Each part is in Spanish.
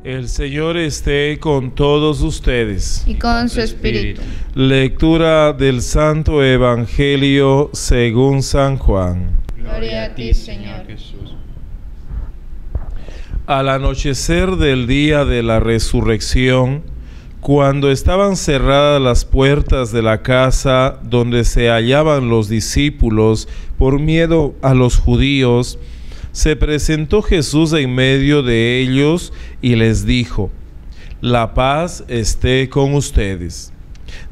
El Señor esté con todos ustedes. Y con su espíritu. Lectura del Santo Evangelio según San Juan. Gloria a ti, Señor Jesús. Al anochecer del día de la resurrección, cuando estaban cerradas las puertas de la casa donde se hallaban los discípulos por miedo a los judíos, se presentó Jesús en medio de ellos y les dijo: «La paz esté con ustedes».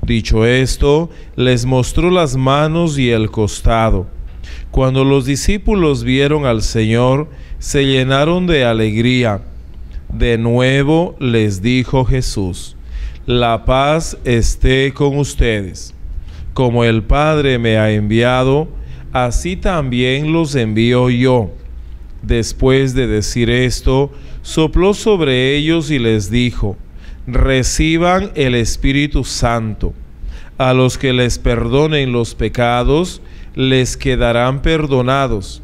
Dicho esto, les mostró las manos y el costado. Cuando los discípulos vieron al Señor, se llenaron de alegría. De nuevo les dijo Jesús: «La paz esté con ustedes. Como el Padre me ha enviado, así también los envío yo». Después de decir esto, sopló sobre ellos y les dijo: «Reciban el Espíritu Santo. A los que les perdonen los pecados, les quedarán perdonados,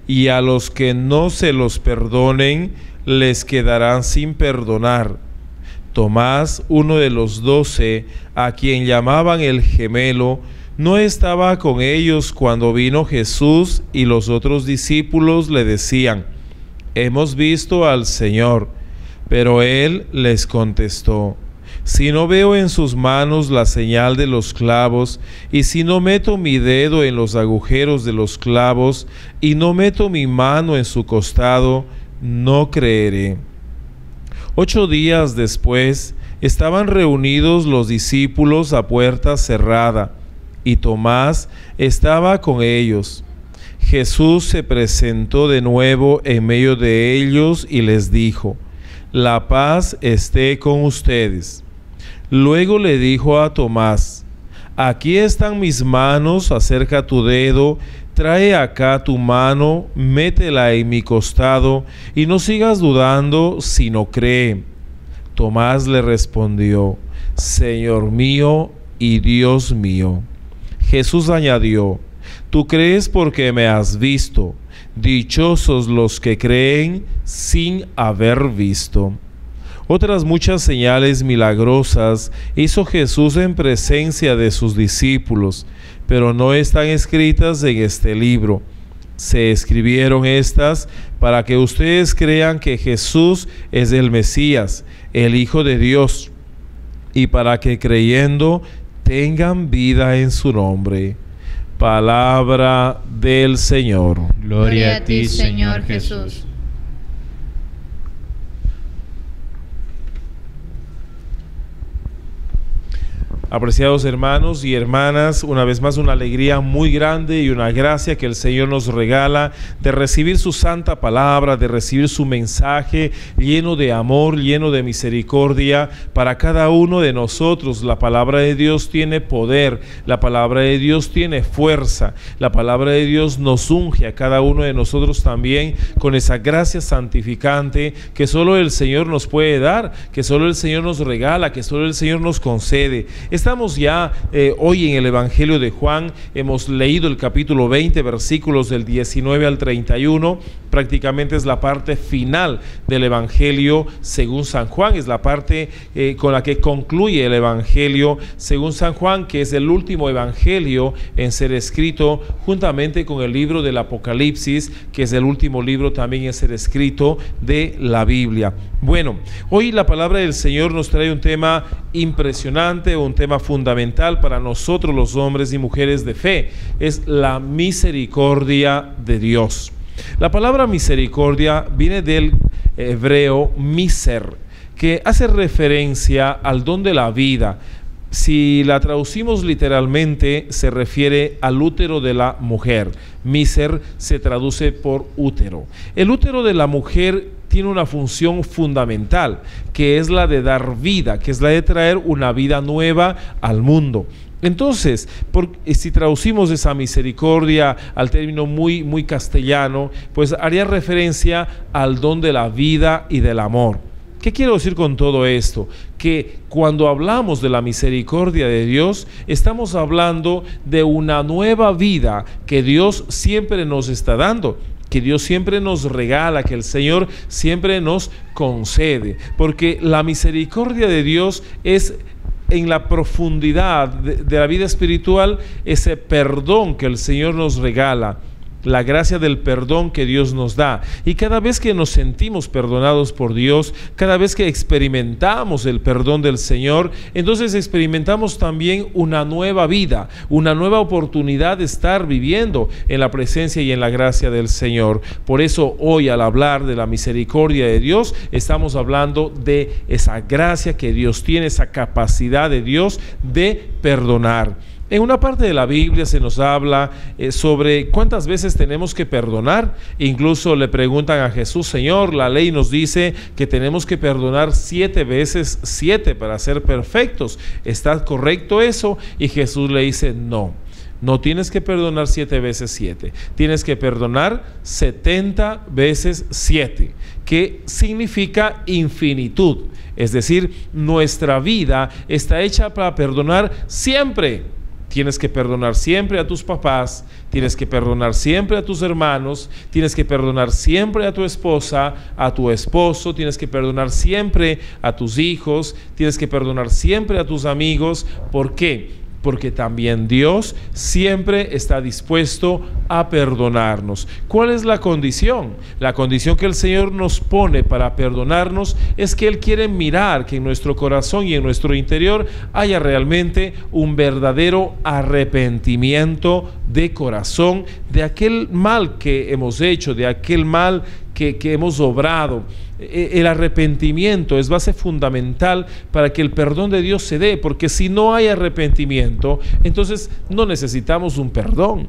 y a los que no se los perdonen, les quedarán sin perdonar». Tomás, uno de los 12, a quien llamaban el Gemelo, no estaba con ellos cuando vino Jesús, y los otros discípulos le decían: «Hemos visto al Señor». Pero él les contestó: «Si no veo en sus manos la señal de los clavos, y si no meto mi dedo en los agujeros de los clavos, y no meto mi mano en su costado, no creeré». 8 días después, estaban reunidos los discípulos a puerta cerrada, y Tomás estaba con ellos. Jesús se presentó de nuevo en medio de ellos y les dijo: «La paz esté con ustedes». Luego le dijo a Tomás: «Aquí están mis manos, acerca tu dedo, trae acá tu mano, métela en mi costado, y no sigas dudando, sino cree». Tomás le respondió: «Señor mío y Dios mío». Jesús añadió: «Tú crees porque me has visto. Dichosos los que creen sin haber visto». Otras muchas señales milagrosas hizo Jesús en presencia de sus discípulos, pero no están escritas en este libro. Se escribieron estas para que ustedes crean que Jesús es el Mesías, el Hijo de Dios, y para que creyendo tengan vida en su nombre. Palabra del Señor. Gloria a ti, Señor Jesús. Apreciados hermanos y hermanas, una vez más una alegría muy grande y una gracia que el Señor nos regala de recibir su santa palabra, de recibir su mensaje lleno de amor, lleno de misericordia para cada uno de nosotros. La palabra de Dios tiene poder, la palabra de Dios tiene fuerza, la palabra de Dios nos unge a cada uno de nosotros también con esa gracia santificante que solo el Señor nos puede dar, que solo el Señor nos regala, que solo el Señor nos concede. Estamos ya hoy en el Evangelio de Juan, hemos leído el capítulo 20, versículos del 19 al 31, prácticamente es la parte final del Evangelio según San Juan, es la parte con la que concluye el Evangelio según San Juan, que es el último Evangelio en ser escrito juntamente con el libro del Apocalipsis, que es el último libro también en ser escrito de la Biblia. Bueno, hoy la palabra del Señor nos trae un tema impresionante, un tema fundamental para nosotros los hombres y mujeres de fe, es la misericordia de Dios. La palabra misericordia viene del hebreo miser, que hace referencia al don de la vida. Si la traducimos literalmente, se refiere al útero de la mujer. Miser se traduce por útero. El útero de la mujer tiene una función fundamental, que es la de dar vida, que es la de traer una vida nueva al mundo. Entonces, si traducimos esa misericordia al término muy castellano, pues haría referencia al don de la vida y del amor. ¿Qué quiero decir con todo esto? Que cuando hablamos de la misericordia de Dios, estamos hablando de una nueva vida que Dios siempre nos está dando. que Dios siempre nos regala, que el Señor siempre nos concede, porque la misericordia de Dios es en la profundidad de la vida espiritual, ese perdón que el Señor nos regala, la gracia del perdón que Dios nos da. Y cada vez que nos sentimos perdonados por Dios, cada vez que experimentamos el perdón del Señor, entonces experimentamos también una nueva vida, una nueva oportunidad de estar viviendo en la presencia y en la gracia del Señor. Por eso hoy, al hablar de la misericordia de Dios, estamos hablando de esa gracia que Dios tiene, esa capacidad de Dios de perdonar. En una parte de la Biblia se nos habla sobre cuántas veces tenemos que perdonar. Incluso le preguntan a Jesús: Señor, la ley nos dice que tenemos que perdonar 7 veces 7 para ser perfectos. ¿Está correcto eso? Y Jesús le dice: no tienes que perdonar 7 veces 7. Tienes que perdonar 70 veces 7, que significa infinitud. Es decir, nuestra vida está hecha para perdonar siempre. Tienes que perdonar siempre a tus papás, tienes que perdonar siempre a tus hermanos, tienes que perdonar siempre a tu esposa, a tu esposo, tienes que perdonar siempre a tus hijos, tienes que perdonar siempre a tus amigos. ¿Por qué? Porque también Dios siempre está dispuesto a perdonarnos. ¿Cuál es la condición? La condición que el Señor nos pone para perdonarnos es que Él quiere mirar que en nuestro corazón y en nuestro interior haya realmente un verdadero arrepentimiento de corazón de aquel mal que hemos hecho, de aquel mal que hemos obrado. El arrepentimiento es base fundamental para que el perdón de Dios se dé, porque si no hay arrepentimiento, entonces no necesitamos un perdón.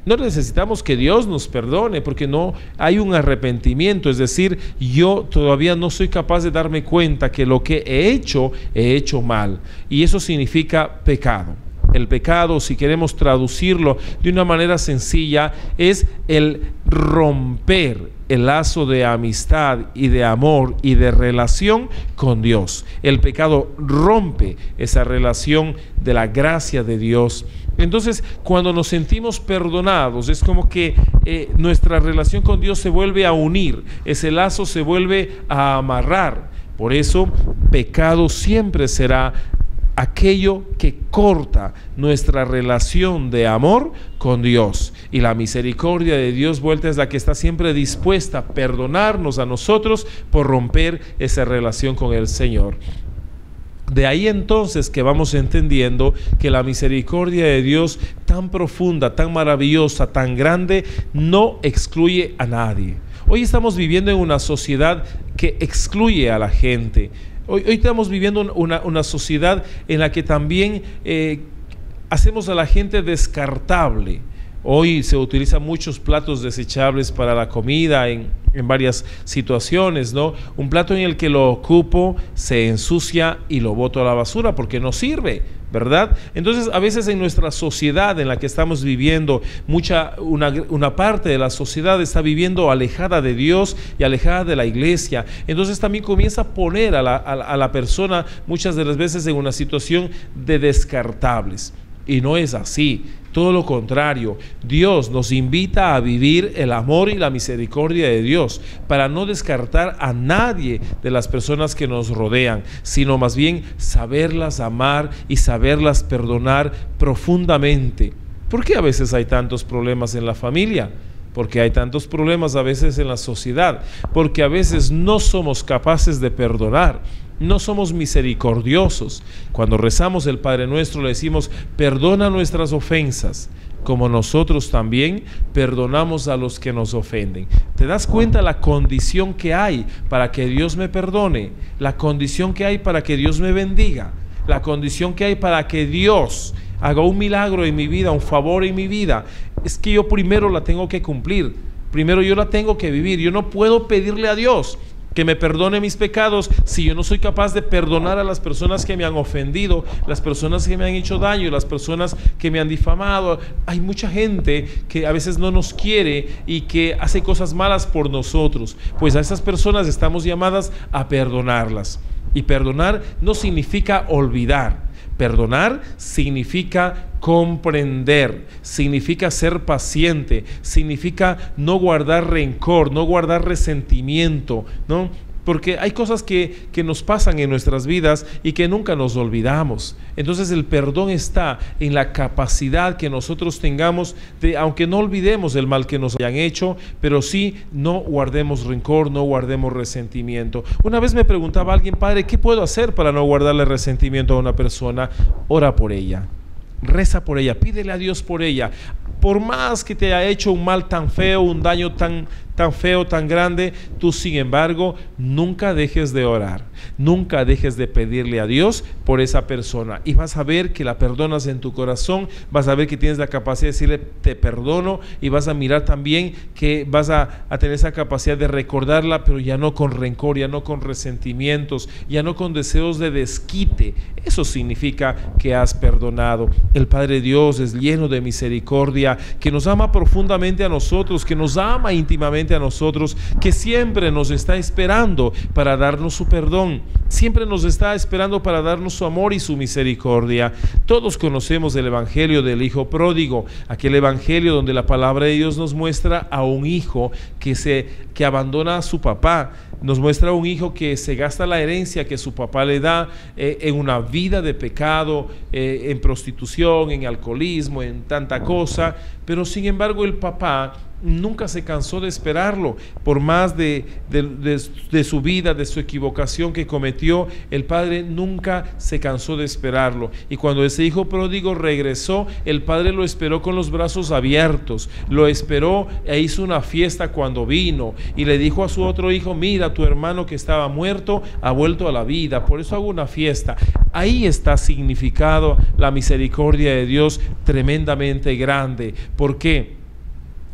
No necesitamos que Dios nos perdone, porque no hay un arrepentimiento. Es decir, yo todavía no soy capaz de darme cuenta que lo que he hecho mal, y eso significa pecado. El pecado, si queremos traducirlo de una manera sencilla, es el romper el lazo de amistad y de amor y de relación con Dios. El pecado rompe esa relación de la gracia de Dios. Entonces, cuando nos sentimos perdonados, es como que nuestra relación con Dios se vuelve a unir, ese lazo se vuelve a amarrar. Por eso, pecado siempre será aquello que corta nuestra relación de amor con Dios, y la misericordia de Dios vuelta es la que está siempre dispuesta a perdonarnos a nosotros por romper esa relación con el Señor. De ahí entonces que vamos entendiendo que la misericordia de Dios, tan profunda, tan maravillosa, tan grande, no excluye a nadie. Hoy estamos viviendo en una sociedad que excluye a la gente. Hoy estamos viviendo una sociedad en la que también hacemos a la gente descartable. Hoy se utilizan muchos platos desechables para la comida en varias situaciones, ¿no? Un plato en el que lo ocupo se ensucia y lo boto a la basura porque no sirve, ¿verdad? Entonces, a veces en nuestra sociedad en la que estamos viviendo, una parte de la sociedad está viviendo alejada de Dios y alejada de la iglesia. Entonces también comienza a poner a la persona muchas de las veces en una situación de descartables. Y no es así, todo lo contrario. Dios nos invita a vivir el amor y la misericordia de Dios para no descartar a nadie de las personas que nos rodean, sino más bien saberlas amar y saberlas perdonar profundamente. ¿Por qué a veces hay tantos problemas en la familia? Porque hay tantos problemas a veces en la sociedad, porque a veces no somos capaces de perdonar. No somos misericordiosos. Cuando rezamos el Padre Nuestro le decimos: perdona nuestras ofensas, como nosotros también perdonamos a los que nos ofenden. ¿Te das cuenta la condición que hay para que Dios me perdone? La condición que hay para que Dios me bendiga. La condición que hay para que Dios haga un milagro en mi vida, un favor en mi vida. Es que yo primero la tengo que cumplir. Primero yo la tengo que vivir. Yo no puedo pedirle a Dios que me perdone mis pecados si yo no soy capaz de perdonar a las personas que me han ofendido, las personas que me han hecho daño, las personas que me han difamado. Hay mucha gente que a veces no nos quiere y que hace cosas malas por nosotros. Pues a esas personas estamos llamadas a perdonarlas. Y perdonar no significa olvidar. Perdonar significa comprender, significa ser paciente, significa no guardar rencor, no guardar resentimiento, ¿no? Porque hay cosas que nos pasan en nuestras vidas y que nunca nos olvidamos. Entonces el perdón está en la capacidad que nosotros tengamos de, aunque no olvidemos el mal que nos hayan hecho, pero sí no guardemos rencor, no guardemos resentimiento. Una vez me preguntaba alguien: padre, ¿qué puedo hacer para no guardarle resentimiento a una persona? Ora por ella, reza por ella, pídele a Dios por ella. Por más que te haya hecho un mal tan feo, un daño tan feo, tan grande, tú sin embargo nunca dejes de orar, nunca dejes de pedirle a Dios por esa persona, y vas a ver que la perdonas en tu corazón, vas a ver que tienes la capacidad de decirle te perdono, y vas a mirar también que vas a tener esa capacidad de recordarla, pero ya no con rencor, ya no con resentimientos, ya no con deseos de desquite. Eso significa que has perdonado. El Padre Dios es lleno de misericordia, que nos ama profundamente a nosotros, que nos ama íntimamente a nosotros, que siempre nos está esperando para darnos su perdón, siempre nos está esperando para darnos su amor y su misericordia. Todos conocemos el evangelio del hijo pródigo, aquel evangelio donde la palabra de Dios nos muestra a un hijo que abandona a su papá, nos muestra a un hijo que se gasta la herencia que su papá le da en una vida de pecado, en prostitución, en alcoholismo, en tanta cosa, pero sin embargo el papá nunca se cansó de esperarlo. Por más de su vida, de su equivocación que cometió, el padre nunca se cansó de esperarlo. Y cuando ese hijo pródigo regresó, el padre lo esperó con los brazos abiertos, lo esperó e hizo una fiesta cuando vino, y le dijo a su otro hijo: mira, tu hermano que estaba muerto ha vuelto a la vida, por eso hago una fiesta. Ahí está significado la misericordia de Dios tremendamente grande. ¿Por qué?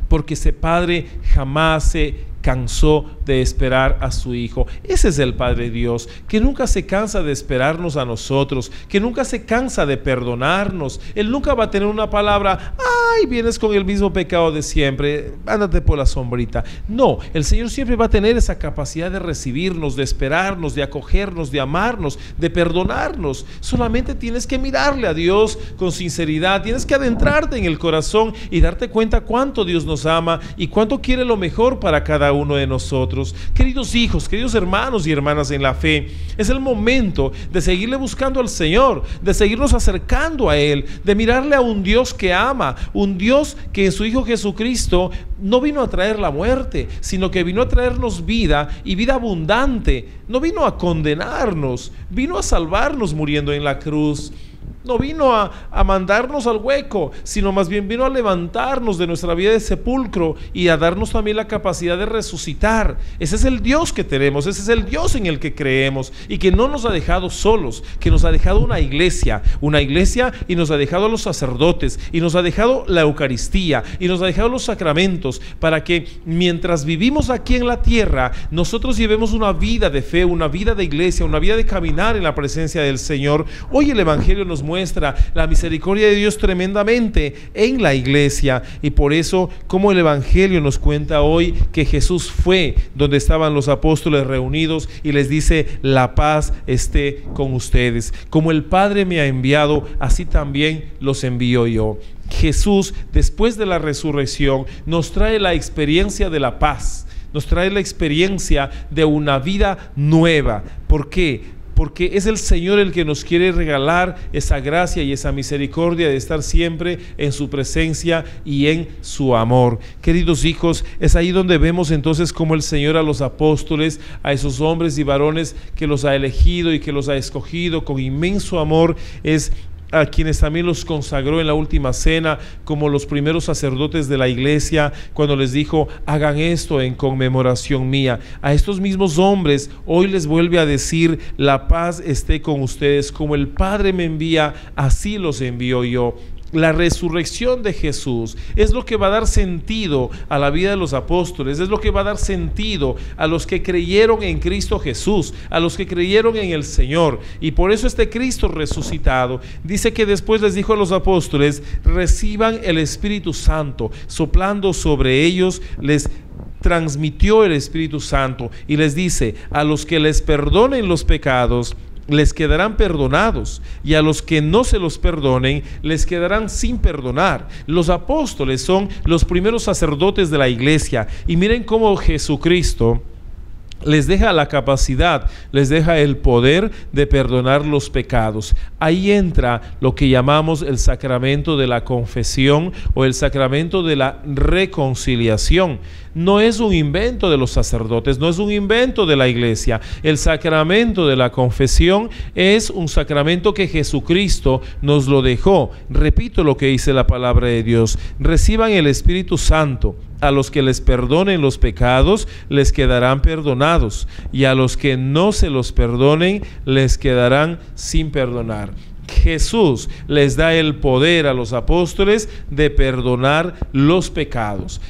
Porque ese padre jamás se cansó de esperar a su hijo. Ese es el Padre Dios, que nunca se cansa de esperarnos a nosotros, que nunca se cansa de perdonarnos. Él nunca va a tener una palabra: ay, vienes con el mismo pecado de siempre, ándate por la sombrita. No, el Señor siempre va a tener esa capacidad de recibirnos, de esperarnos, de acogernos, de amarnos, de perdonarnos. Solamente tienes que mirarle a Dios con sinceridad, tienes que adentrarte en el corazón y darte cuenta cuánto Dios nos ama y cuánto quiere lo mejor para cada uno de nosotros. Queridos hijos, queridos hermanos y hermanas en la fe, es el momento de seguirle buscando al Señor, de seguirnos acercando a Él, de mirarle a un Dios que ama, un Dios que en su Hijo Jesucristo no vino a traer la muerte, sino que vino a traernos vida y vida abundante. No vino a condenarnos, vino a salvarnos muriendo en la cruz. No vino a mandarnos al hueco, sino más bien vino a levantarnos de nuestra vida de sepulcro y a darnos también la capacidad de resucitar. Ese es el Dios que tenemos, ese es el Dios en el que creemos, y que no nos ha dejado solos, que nos ha dejado una iglesia y nos ha dejado a los sacerdotes, y nos ha dejado la Eucaristía, y nos ha dejado los sacramentos, para que mientras vivimos aquí en la tierra, nosotros llevemos una vida de fe, una vida de iglesia, una vida de caminar en la presencia del Señor. Hoy el Evangelio nos muestra la misericordia de Dios tremendamente en la iglesia, y por eso, como el Evangelio nos cuenta hoy que Jesús fue donde estaban los apóstoles reunidos y les dice: la paz esté con ustedes, como el Padre me ha enviado, así también los envío yo. Jesús, después de la resurrección, nos trae la experiencia de la paz, nos trae la experiencia de una vida nueva. ¿Por qué? Porque es el Señor el que nos quiere regalar esa gracia y esa misericordia de estar siempre en su presencia y en su amor. Queridos hijos, es ahí donde vemos entonces cómo el Señor a los apóstoles, a esos hombres y varones que los ha elegido y que los ha escogido con inmenso amor, es a quienes también los consagró en la última cena como los primeros sacerdotes de la iglesia, cuando les dijo: hagan esto en conmemoración mía. A estos mismos hombres hoy les vuelve a decir: la paz esté con ustedes, como el Padre me envía, así los envío yo. La resurrección de Jesús es lo que va a dar sentido a la vida de los apóstoles, es lo que va a dar sentido a los que creyeron en Cristo Jesús, a los que creyeron en el Señor. Y por eso este Cristo resucitado dice que después les dijo a los apóstoles: reciban el Espíritu Santo. Soplando sobre ellos, les transmitió el Espíritu Santo y les dice: a los que les perdonen los pecados, les quedarán perdonados, y a los que no se los perdonen, les quedarán sin perdonar. Los apóstoles son los primeros sacerdotes de la iglesia, y miren cómo Jesucristo les deja la capacidad, les deja el poder de perdonar los pecados. Ahí entra lo que llamamos el sacramento de la confesión o el sacramento de la reconciliación. No es un invento de los sacerdotes, no es un invento de la iglesia. El sacramento de la confesión es un sacramento que Jesucristo nos lo dejó. Repito lo que dice la palabra de Dios: reciban el Espíritu Santo. A los que les perdonen los pecados, les quedarán perdonados, y a los que no se los perdonen, les quedarán sin perdonar. Jesús les da el poder a los apóstoles de perdonar los pecados.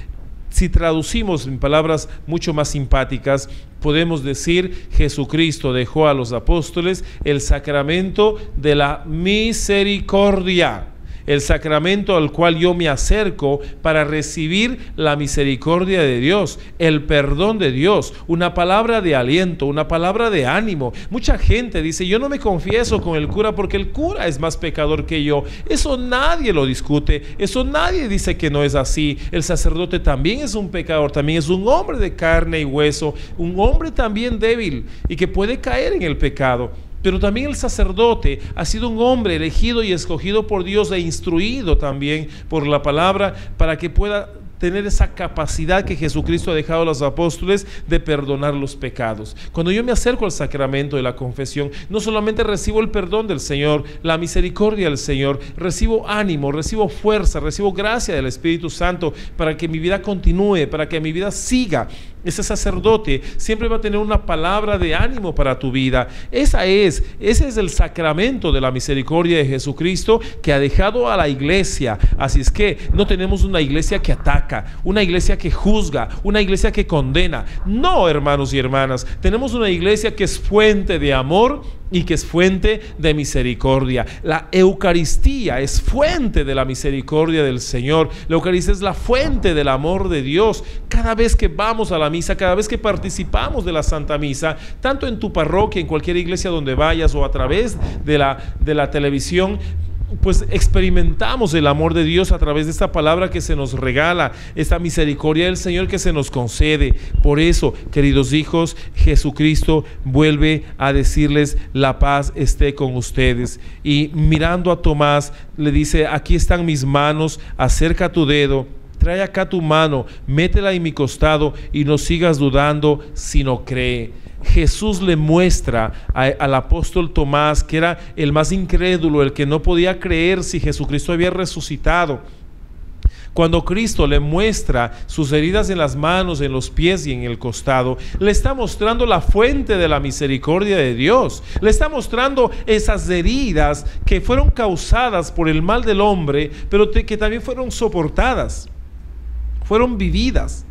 Si traducimos en palabras mucho más simpáticas, podemos decir: Jesucristo dejó a los apóstoles el sacramento de la misericordia, el sacramento al cual yo me acerco para recibir la misericordia de Dios, el perdón de Dios, una palabra de aliento, una palabra de ánimo. Mucha gente dice: yo no me confieso con el cura porque el cura es más pecador que yo. Eso nadie lo discute, eso nadie dice que no es así. El sacerdote también es un pecador, también es un hombre de carne y hueso, un hombre también débil y que puede caer en el pecado. Pero también el sacerdote ha sido un hombre elegido y escogido por Dios e instruido también por la palabra para que pueda tener esa capacidad que Jesucristo ha dejado a los apóstoles de perdonar los pecados. Cuando yo me acerco al sacramento de la confesión, no solamente recibo el perdón del Señor, la misericordia del Señor, recibo ánimo, recibo fuerza, recibo gracia del Espíritu Santo para que mi vida continúe, para que mi vida siga. Ese sacerdote siempre va a tener una palabra de ánimo para tu vida. Ese es el sacramento de la misericordia de Jesucristo que ha dejado a la iglesia. Así es que no tenemos una iglesia que ataca, una iglesia que juzga, una iglesia que condena. No, hermanos y hermanas, tenemos una iglesia que es fuente de amor y que es fuente de misericordia. La Eucaristía es fuente de la misericordia del Señor. La Eucaristía es la fuente del amor de Dios. Cada vez que vamos a la misa, cada vez que participamos de la Santa Misa, tanto en tu parroquia, en cualquier iglesia donde vayas, o a través de la televisión, pues experimentamos el amor de Dios a través de esta palabra que se nos regala, esta misericordia del Señor que se nos concede. Por eso, queridos hijos, Jesucristo vuelve a decirles: la paz esté con ustedes. Y mirando a Tomás, le dice: aquí están mis manos, acerca tu dedo, trae acá tu mano, métela en mi costado y no sigas dudando, sino cree. Jesús le muestra al apóstol Tomás, que era el más incrédulo, el que no podía creer si Jesucristo había resucitado. Cuando Cristo le muestra sus heridas en las manos, en los pies y en el costado, le está mostrando la fuente de la misericordia de Dios. Le está mostrando esas heridas que fueron causadas por el mal del hombre, pero que también fueron soportadas, fueron vividas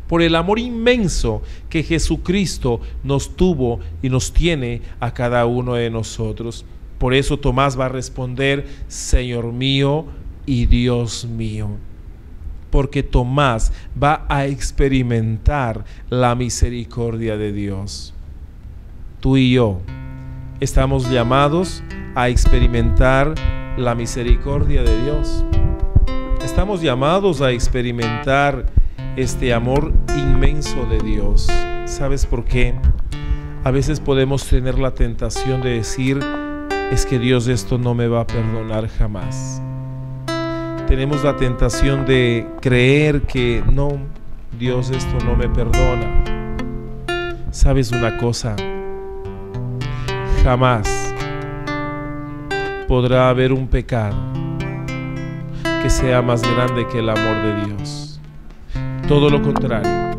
por el amor inmenso que Jesucristo nos tuvo y nos tiene a cada uno de nosotros. Por eso Tomás va a responder: Señor mío y Dios mío. Porque Tomás va a experimentar la misericordia de Dios. Tú y yo estamos llamados a experimentar la misericordia de Dios. Estamos llamados a experimentar este amor inmenso de Dios. ¿Sabes por qué? A veces podemos tener la tentación de decir: es que Dios esto no me va a perdonar jamás. Tenemos la tentación de creer que no, Dios esto no me perdona. ¿Sabes una cosa? Jamás podrá haber un pecado que sea más grande que el amor de Dios. Todo lo contrario,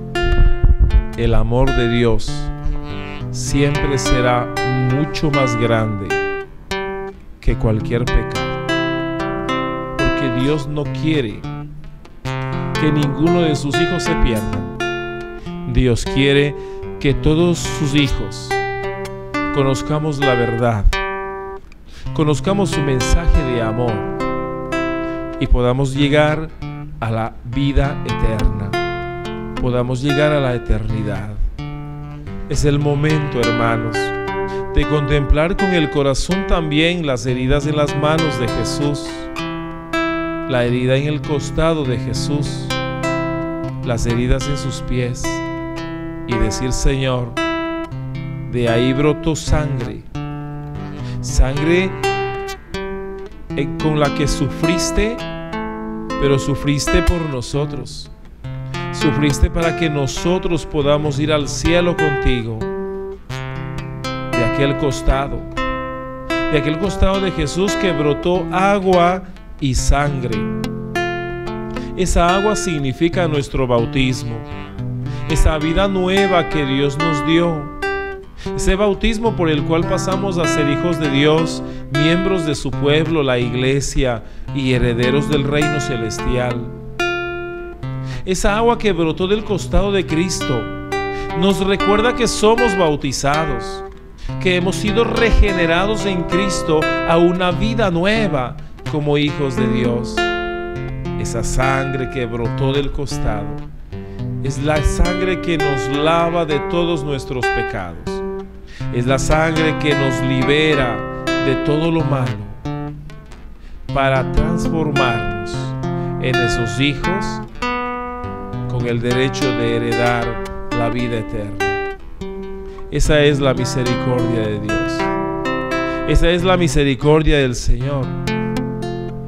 el amor de Dios siempre será mucho más grande que cualquier pecado, porque Dios no quiere que ninguno de sus hijos se pierda. Dios quiere que todos sus hijos conozcamos la verdad, conozcamos su mensaje de amor y podamos llegar a la vida eterna, podamos llegar a la eternidad. Es el momento, hermanos, de contemplar con el corazón también las heridas en las manos de Jesús, la herida en el costado de Jesús, las heridas en sus pies, y decir: Señor, de ahí brotó sangre, sangre con la que sufriste, pero sufriste por nosotros. Sufriste para que nosotros podamos ir al cielo contigo. De aquel costado de Jesús que brotó agua y sangre. Esa agua significa nuestro bautismo, esa vida nueva que Dios nos dio, ese bautismo por el cual pasamos a ser hijos de Dios, miembros de su pueblo, la iglesia, y herederos del reino celestial. Esa agua que brotó del costado de Cristo nos recuerda que somos bautizados, que hemos sido regenerados en Cristo a una vida nueva como hijos de Dios. Esa sangre que brotó del costado es la sangre que nos lava de todos nuestros pecados. Es la sangre que nos libera de todo lo malo para transformarnos en esos hijos con el derecho de heredar la vida eterna. Esa es la misericordia de Dios. Esa es la misericordia del Señor.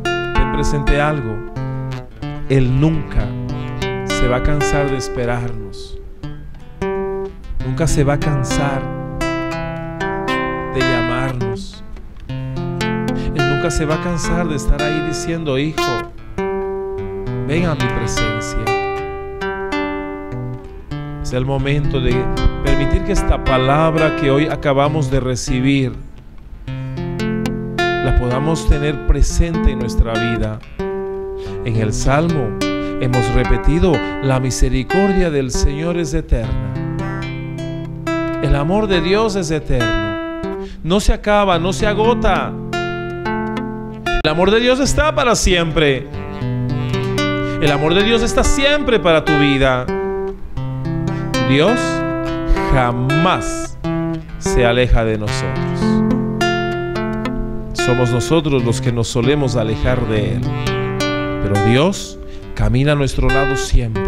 Ten presente algo: Él nunca se va a cansar de esperarnos. Nunca se va a cansar de llamarnos. Él nunca se va a cansar de estar ahí diciendo: hijo, ven a mi presencia. Es el momento de permitir que esta palabra que hoy acabamos de recibir la podamos tener presente en nuestra vida. En el Salmo hemos repetido: la misericordia del Señor es eterna. El amor de Dios es eterno. No se acaba, no se agota. El amor de Dios está para siempre. El amor de Dios está siempre para tu vida. Dios jamás se aleja de nosotros. Somos nosotros los que nos solemos alejar de Él. Pero Dios camina a nuestro lado siempre.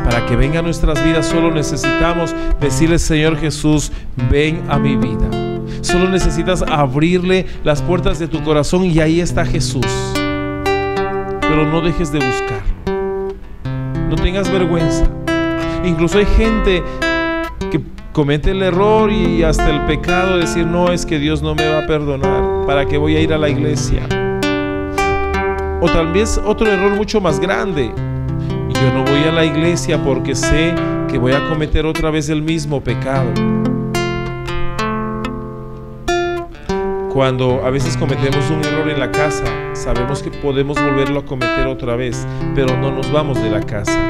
Para que venga a nuestras vidas solo necesitamos decirle: Señor Jesús, ven a mi vida. Solo necesitas abrirle las puertas de tu corazón y ahí está Jesús. Pero no dejes de buscarlo. No tengas vergüenza. Incluso hay gente que comete el error y hasta el pecado de decir: no, es que Dios no me va a perdonar, ¿para qué voy a ir a la iglesia? O tal vez otro error mucho más grande: yo no voy a la iglesia porque sé que voy a cometer otra vez el mismo pecado. Cuando a veces cometemos un error en la casa, sabemos que podemos volverlo a cometer otra vez, pero no nos vamos de la casa.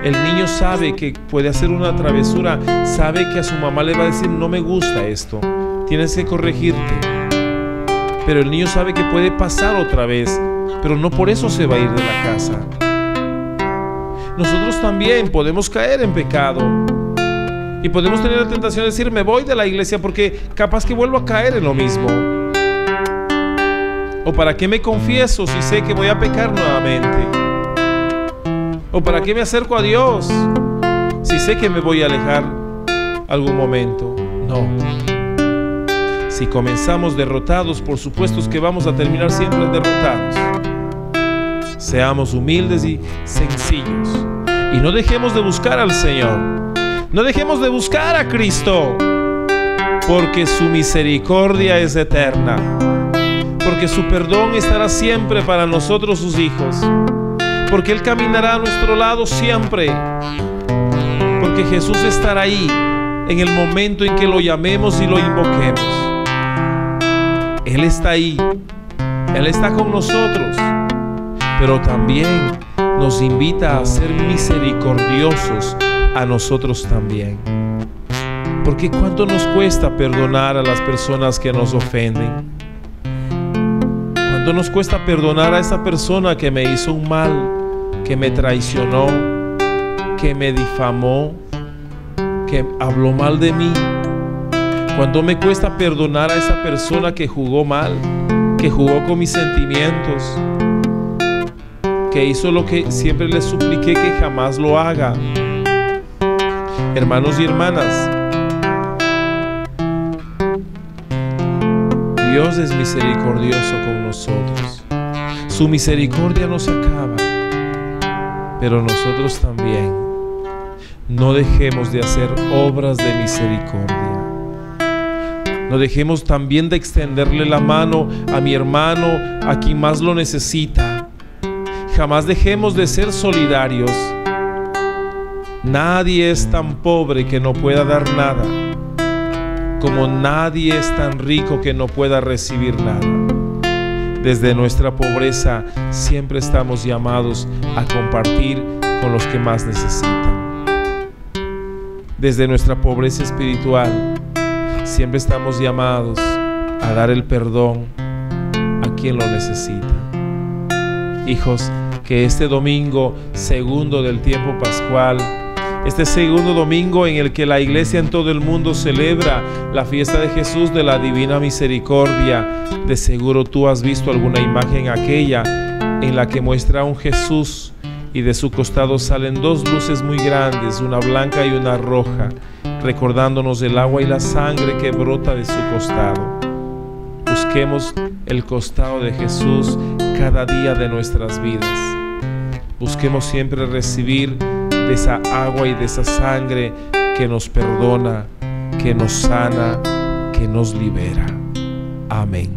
El niño sabe que puede hacer una travesura, sabe que a su mamá le va a decir: no me gusta esto, tienes que corregirte. Pero el niño sabe que puede pasar otra vez, pero no por eso se va a ir de la casa. Nosotros también podemos caer en pecado y podemos tener la tentación de decir: me voy de la iglesia porque capaz que vuelvo a caer en lo mismo. ¿O para qué me confieso si sé que voy a pecar nuevamente? ¿O para qué me acerco a Dios si sé que me voy a alejar algún momento? No. Si comenzamos derrotados, por supuesto que vamos a terminar siempre derrotados. Seamos humildes y sencillos y no dejemos de buscar al Señor. No dejemos de buscar a Cristo, porque su misericordia es eterna, porque su perdón estará siempre para nosotros sus hijos, porque Él caminará a nuestro lado siempre, porque Jesús estará ahí en el momento en que lo llamemos y lo invoquemos. Él está ahí, Él está con nosotros, pero también nos invita a ser misericordiosos a nosotros también. Porque ¿cuánto nos cuesta perdonar a las personas que nos ofenden? ¿Cuánto nos cuesta perdonar a esa persona que me hizo un mal, que me traicionó, que me difamó, que habló mal de mí? Cuánto me cuesta perdonar a esa persona que jugó mal, que jugó con mis sentimientos, que hizo lo que siempre le supliqué que jamás lo haga. Hermanos y hermanas, Dios es misericordioso con nosotros. Su misericordia no se acaba, pero nosotros también. No dejemos de hacer obras de misericordia. No dejemos también de extenderle la mano a mi hermano, a quien más lo necesita. Jamás dejemos de ser solidarios. Nadie es tan pobre que no pueda dar nada, como nadie es tan rico que no pueda recibir nada. Desde nuestra pobreza siempre estamos llamados a compartir con los que más necesitan. Desde nuestra pobreza espiritual siempre estamos llamados a dar el perdón a quien lo necesita. Hijos, que este domingo segundo del tiempo pascual, este segundo domingo en el que la iglesia en todo el mundo celebra la fiesta de Jesús de la Divina Misericordia, de seguro tú has visto alguna imagen aquella en la que muestra a un Jesús y de su costado salen dos luces muy grandes, una blanca y una roja, recordándonos el agua y la sangre que brota de su costado. Busquemos el costado de Jesús cada día de nuestras vidas. Busquemos siempre recibir de esa agua y de esa sangre que nos perdona, que nos sana, que nos libera. Amén.